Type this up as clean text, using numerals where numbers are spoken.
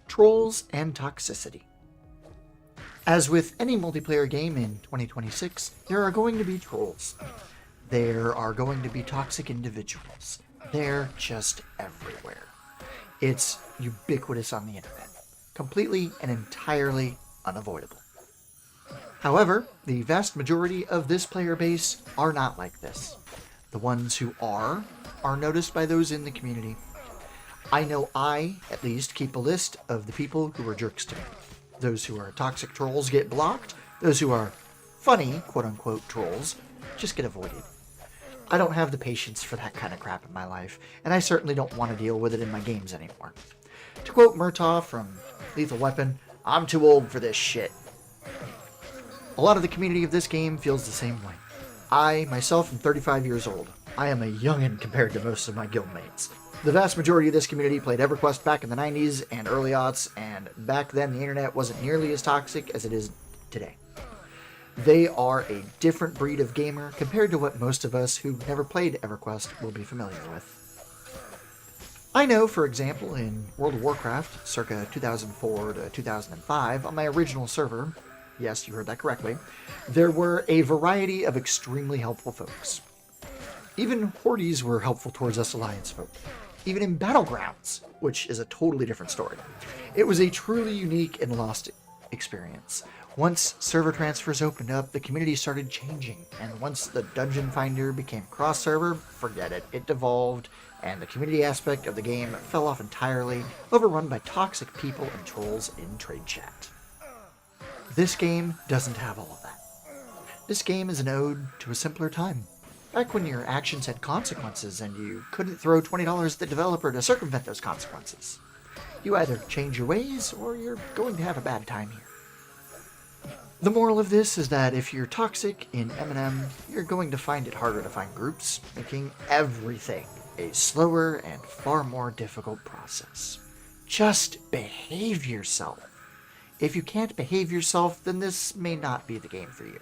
Trolls and Toxicity. As with any multiplayer game in 2026, there are going to be trolls. There are going to be toxic individuals. They're just everywhere. It's ubiquitous on the internet. Completely and entirely unavoidable. However, the vast majority of this player base are not like this. The ones who are noticed by those in the community. I know I, at least, keep a list of the people who are jerks to me. Those who are toxic trolls get blocked. Those who are funny, quote-unquote, trolls just get avoided. I don't have the patience for that kind of crap in my life, and I certainly don't want to deal with it in my games anymore. To quote Murtaugh from Lethal Weapon, I'm too old for this shit. A lot of the community of this game feels the same way. I, myself, am 35 years old. I am a youngin' compared to most of my guildmates. The vast majority of this community played EverQuest back in the 90s and early aughts, and back then the internet wasn't nearly as toxic as it is today. They are a different breed of gamer compared to what most of us who never played EverQuest will be familiar with. I know, for example, in World of Warcraft, circa 2004 to 2005, on my original server, yes, you heard that correctly, there were a variety of extremely helpful folks. Even Hordes were helpful towards us Alliance folk. Even in Battlegrounds, which is a totally different story. It was a truly unique and lost experience. Once server transfers opened up, the community started changing, and once the Dungeon Finder became cross-server, forget it. It devolved, and the community aspect of the game fell off entirely, overrun by toxic people and trolls in trade chat. This game doesn't have all of that. This game is an ode to a simpler time. Back when your actions had consequences and you couldn't throw $20 at the developer to circumvent those consequences. You either change your ways or you're going to have a bad time here. The moral of this is that if you're toxic in MNM, you're going to find it harder to find groups, making everything a slower and far more difficult process. Just behave yourself. If you can't behave yourself, then this may not be the game for you.